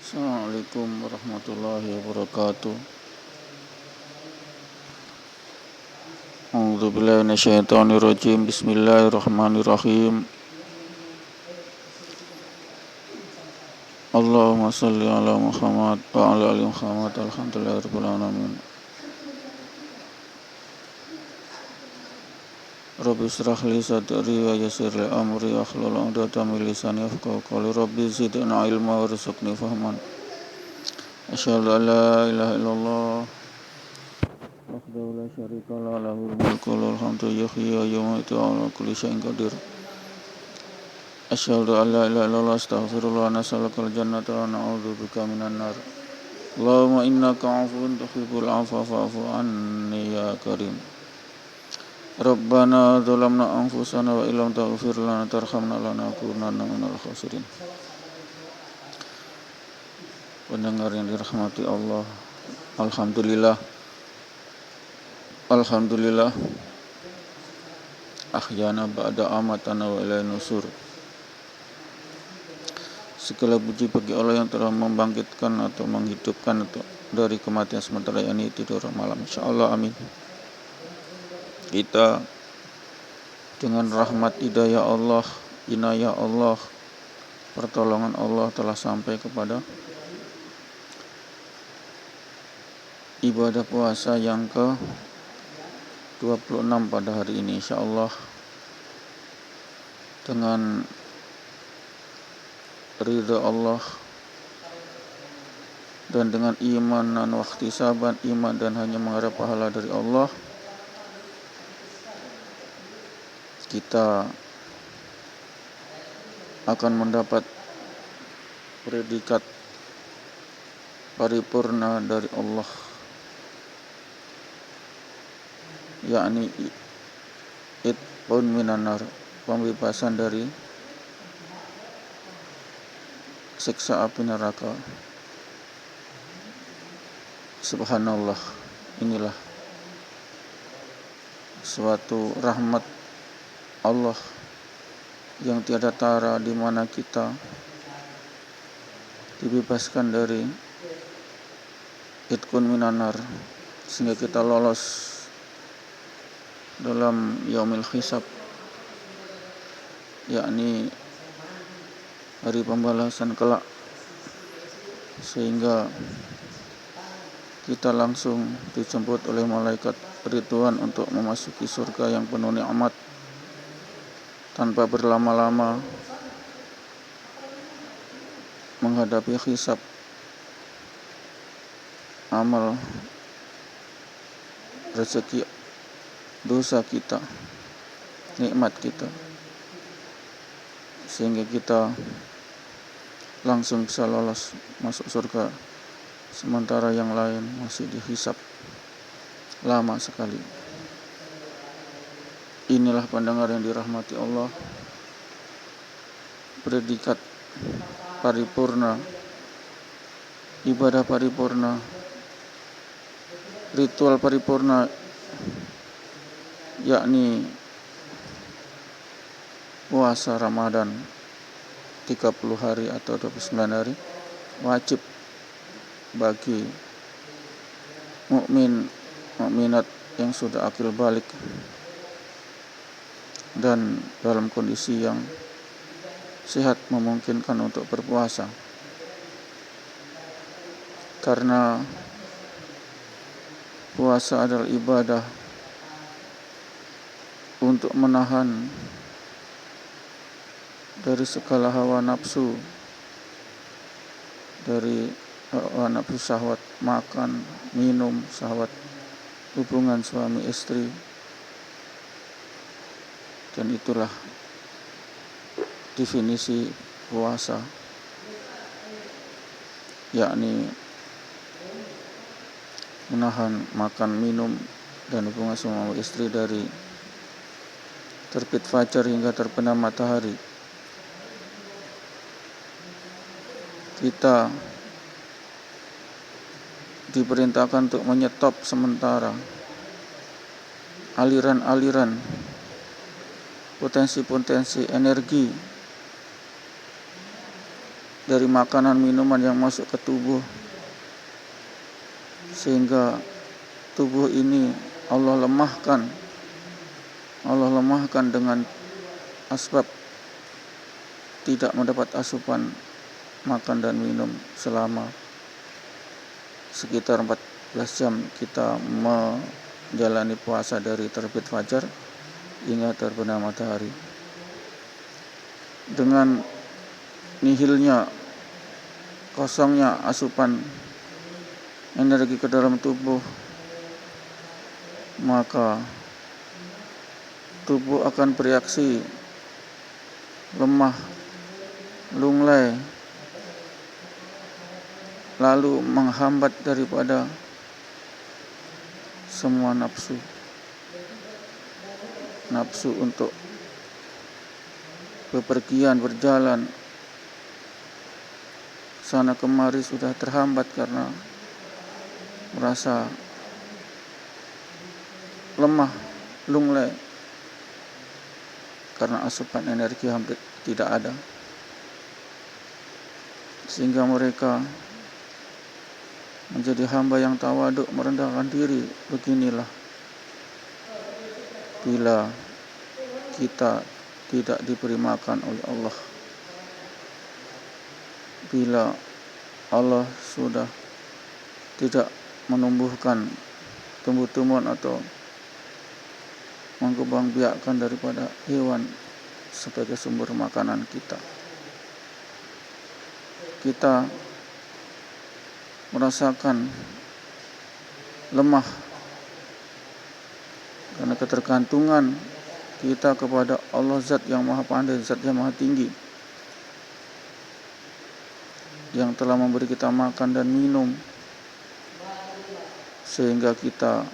Assalamualaikum warahmatullahi wabarakatuh. A'udzubillahi minasyaitonirrajim. Bismillahirrahmanirrahim. Allahumma shalli ala Muhammad wa ala ali Muhammad. Alhamdulillahirabbil alamin. Rabbi shrah li sadri wa yassir li amri wahlul 'uqdatam min lisani yafqahu qawli. Rabbi zidna ilma warzuqni fahman. Asyhadu an la ilaha illallah wahdahu la syarika lahu lahul mulku wa lahul hamdu yuhyi wa yumiitu wa ala kulli syai'in qadir. Asyhadu an la ilaha illallah astaghfirullah wa nas'alukal jannata wa na'udzubika minan nar. Allahumma innaka 'afuwun tuhibbul 'afwa fa'fu anni ya karim. Rabbana zalamna anfusana wa illam taghfir lana tarhamna lanakunanna minal khasirin. Pendengar yang dirahmati Allah, Alhamdulillah ahyana ba'da amatana wa ilaihi nusur. Segala puji bagi Allah yang telah membangkitkan atau menghidupkan dari kematian sementara yakni tidur malam. Insyaallah amin. Kita dengan rahmat hidayah Allah, inayah Allah, pertolongan Allah telah sampai kepada ibadah puasa yang ke-26 pada hari ini, insyaallah dengan ridha Allah dan dengan iman dan wahtisaban, iman dan hanya mengharap pahala dari Allah, kita akan mendapat predikat paripurna dari Allah, yakni itqun minan nar, pembebasan dari siksa api neraka. Subhanallah, inilah suatu rahmat Allah yang tiada tara, di mana kita dibebaskan dari itqun minan nar sehingga kita lolos dalam yaumil hisab, yakni hari pembalasan kelak, sehingga kita langsung dijemput oleh malaikat Ridwan untuk memasuki surga yang penuh nikmat tanpa berlama-lama menghadapi hisab amal, rezeki, dosa kita, nikmat kita, sehingga kita langsung bisa lolos masuk surga, sementara yang lain masih dihisab lama sekali. Inilah pendengar yang dirahmati Allah, predikat paripurna, ibadah paripurna, ritual paripurna, yakni puasa Ramadan 30 hari atau 29 hari wajib bagi mukmin, mukminat yang sudah akil balik dan dalam kondisi yang sehat memungkinkan untuk berpuasa. Karena puasa adalah ibadah untuk menahan dari segala hawa nafsu, dari hawa nafsu syahwat makan, minum, syahwat hubungan suami istri. Dan itulah definisi puasa, yakni menahan makan, minum, dan hubungan suami istri dari terbit fajar hingga terbenam matahari. Kita diperintahkan untuk menyetop sementara aliran-aliran potensi-potensi energi dari makanan minuman yang masuk ke tubuh, sehingga tubuh ini Allah lemahkan dengan asbab tidak mendapat asupan makan dan minum selama sekitar 14 jam kita menjalani puasa dari terbit fajar hingga terbenam matahari. Dengan nihilnya, kosongnya asupan energi ke dalam tubuh, maka tubuh akan bereaksi lemah, lunglai, lalu menghambat daripada semua nafsu untuk bepergian, berjalan sana kemari sudah terhambat karena merasa lemah, lunglai, karena asupan energi hampir tidak ada, sehingga mereka menjadi hamba yang tawaduk, merendahkan diri. Beginilah bila kita tidak diberi makan oleh Allah, bila Allah sudah tidak menumbuhkan tumbuh-tumbuhan atau mengkembangbiakkan daripada hewan sebagai sumber makanan kita. Kita merasakan lemah karena ketergantungan kita kepada Allah, Zat yang Maha Pandai, Zat yang Maha Tinggi, yang telah memberi kita makan dan minum sehingga kita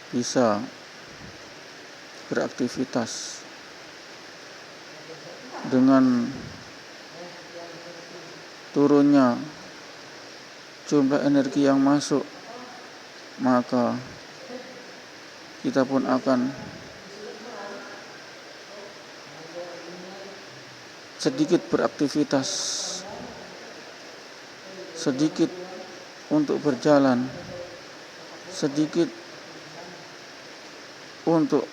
bisa beraktivitas. Dengan turunnya jumlah energi yang masuk, maka kita pun akan sedikit beraktivitas, sedikit untuk berjalan, sedikit untuk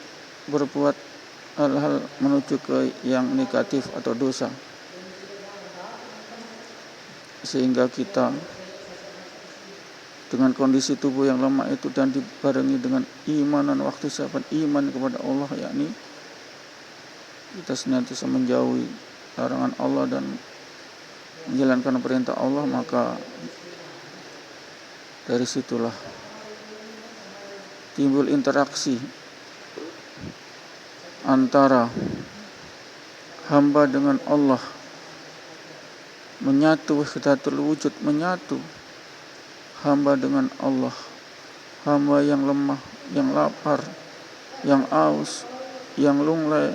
berbuat hal-hal menuju ke yang negatif atau dosa, sehingga kita dengan kondisi tubuh yang lemah itu dan dibarengi dengan iman dan waktu sahabat iman kepada Allah, yakni kita senantiasa menjauhi larangan Allah dan menjalankan perintah Allah, maka dari situlah timbul interaksi antara hamba dengan Allah, menyatu, wahdatul wujud, menyatu hamba dengan Allah. Hamba yang lemah, yang lapar, yang aus, yang lunglai,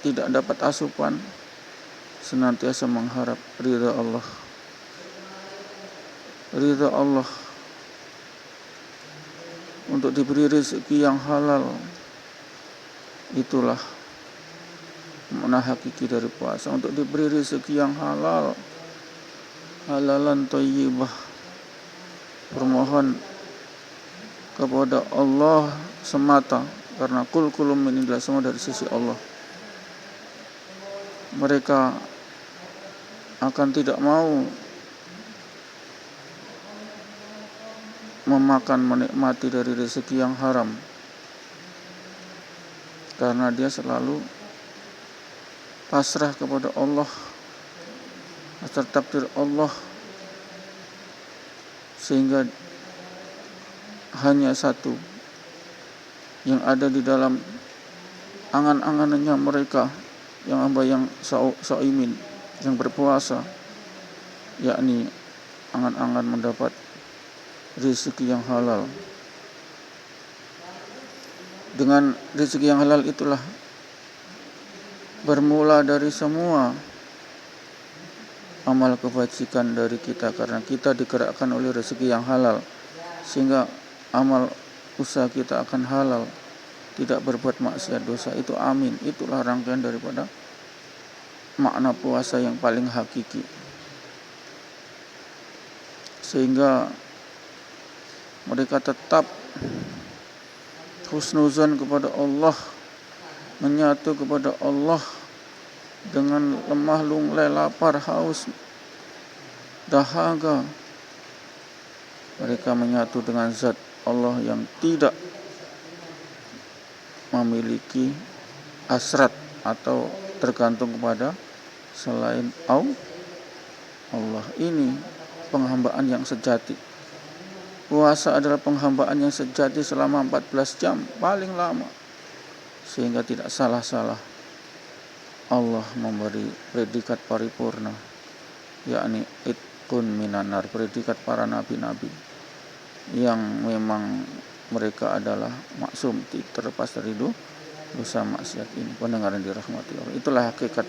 tidak dapat asupan, senantiasa mengharap ridha Allah. Ridha Allah untuk diberi rezeki yang halal, itulah makna hakiki dari puasa. Untuk diberi rezeki yang halal, halalan thayyibah, bermohon kepada Allah semata, karena kulum min indillah, semua dari sisi Allah. Mereka akan tidak mau memakan, menikmati dari rezeki yang haram, karena dia selalu pasrah kepada Allah atas takdir Allah, sehingga hanya satu yang ada di dalam angan-angannya mereka yang hamba yang shaimin, yang berpuasa, yakni angan-angan mendapat rezeki yang halal. Dengan rezeki yang halal itulah bermula dari semua amal kebajikan dari kita, karena kita digerakkan oleh rezeki yang halal, sehingga amal usaha kita akan halal, tidak berbuat maksiat dosa. Itu amin, itulah rangkaian daripada makna puasa yang paling hakiki, sehingga mereka tetap husnuzan kepada Allah, menyatu kepada Allah dengan lemah lunglai, lapar, haus, dahaga. Mereka menyatu dengan zat Allah yang tidak memiliki hasrat atau tergantung kepada selain Allah. Ini penghambaan yang sejati. Puasa adalah penghambaan yang sejati selama 14 jam paling lama, sehingga tidak salah-salah Allah memberi predikat paripurna, yakni itqun minanar, predikat para nabi-nabi yang memang mereka adalah maksum, terlepas dari dosa maksiat ini. Pendengar yang dirahmati Allah, itulah hakikat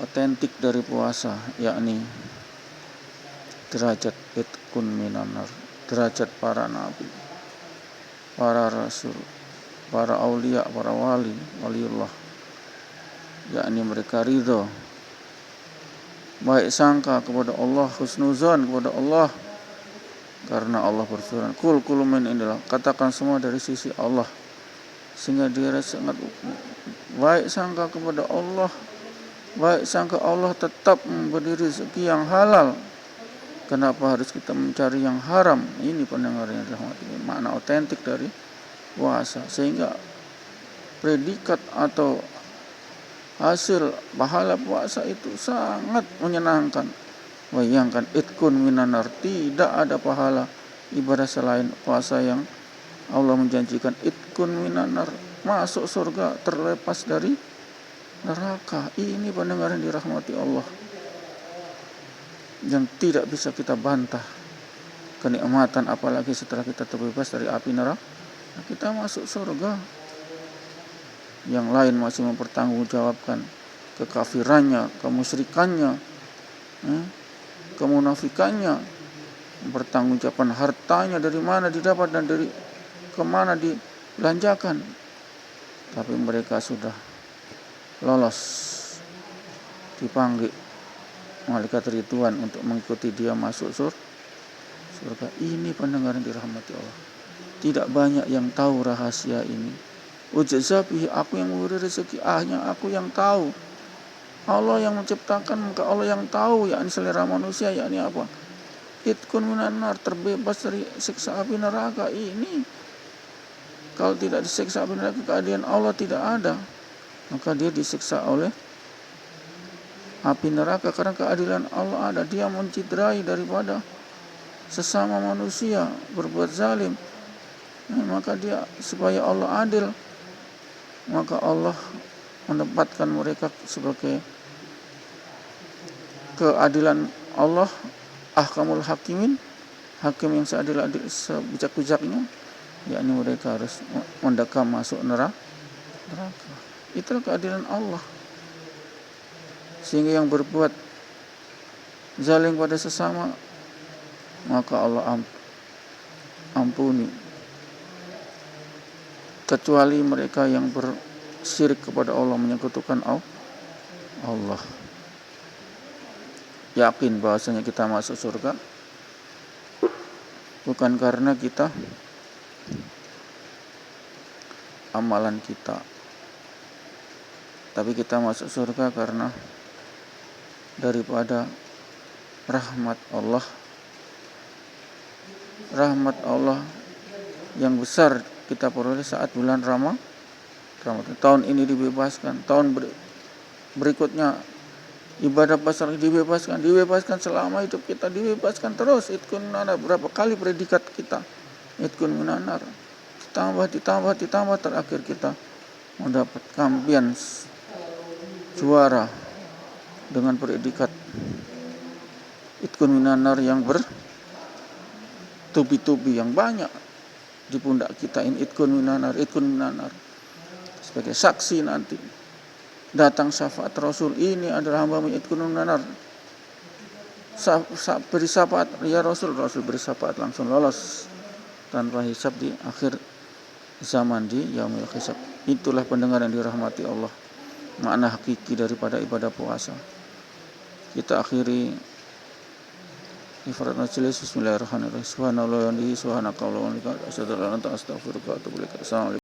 otentik dari puasa, yakni derajat itqun minanar, derajat para nabi, para rasul, para aulia, para waliullah, yakni mereka ridho, baik sangka kepada Allah, husnuzan kepada Allah, karena Allah berfirman, kul min indillah, katakan semua dari sisi Allah, sehingga dia sangat baik sangka kepada Allah, baik sangka Allah tetap memberi rezeki yang halal. Kenapa harus kita mencari yang haram? Ini pendengar yang dirahmati, makna otentik dari puasa, sehingga predikat atau hasil pahala puasa itu sangat menyenangkan. Bayangkan, itqun minanar, tidak ada pahala ibadah selain puasa yang Allah menjanjikan itqun minanar, masuk surga terlepas dari neraka. Ini pendengar yang dirahmati Allah, yang tidak bisa kita bantah kenikmatan, apalagi setelah kita terbebas dari api neraka, kita masuk surga. Yang lain masih mempertanggungjawabkan kekafirannya, kemusyrikannya, kemunafikannya, mempertanggungjawabkan hartanya dari mana didapat dan dari kemana dibelanjakan. Tapi mereka sudah lolos, dipanggil malaikat Ridwan untuk mengikuti dia masuk surga. Ini pendengar yang dirahmati Allah, tidak banyak yang tahu rahasia ini. Ujazabi, aku yang memberi rezeki, hanya aku yang tahu. Allah yang menciptakan, maka Allah yang tahu, yakni selera manusia, yakni apa? Itqun minanar, terbebas dari siksa api neraka. Ini kalau tidak disiksa api neraka, keadilan Allah tidak ada, maka dia disiksa oleh api neraka. Karena keadilan Allah ada, dia mencederai daripada sesama manusia berbuat zalim, maka dia, supaya Allah adil, maka Allah menempatkan mereka sebagai keadilan Allah, ahkamul hakimin, hakim yang seadil-adil, sebijak-bijaknya, yakni mereka harus mendekam masuk neraka. Itulah keadilan Allah. Sehingga yang berbuat zalim pada sesama, maka Allah ampuni, kecuali mereka yang bersyirik kepada Allah, menyekutukan Allah. Yakin bahwasanya kita masuk surga bukan karena kita amalan kita, tapi kita masuk surga karena daripada rahmat Allah yang besar kita peroleh saat bulan Ramadan. Tahun ini dibebaskan, tahun berikutnya ibadah pasar dibebaskan selama hidup kita, dibebaskan terus. Itqun minanar, berapa kali predikat kita itqun minanar, ditambah, terakhir kita mendapat kampion juara dengan predikat itqun minanar yang bertubi-tubi, yang banyak di pundak kita. Ini itqun minanar, sebagai saksi nanti datang syafaat Rasul. Ini adalah hamba itqun minanar, beri syafaat ya Rasul beri syafaat, langsung lolos tanpa hisab di akhir zaman, di yaumil hisab. Itulah pendengar yang dirahmati Allah. makna hakiki daripada ibadah puasa. Kita akhiri ifrat majelis. Bismillahirrahmanirrahim. Subhanallah wa bihamdihi, subhanakallahumma wa bihamdika, asyhadu an la ilaha illa anta, astaghfiruka wa atubu ilaik. Assalamualaikum.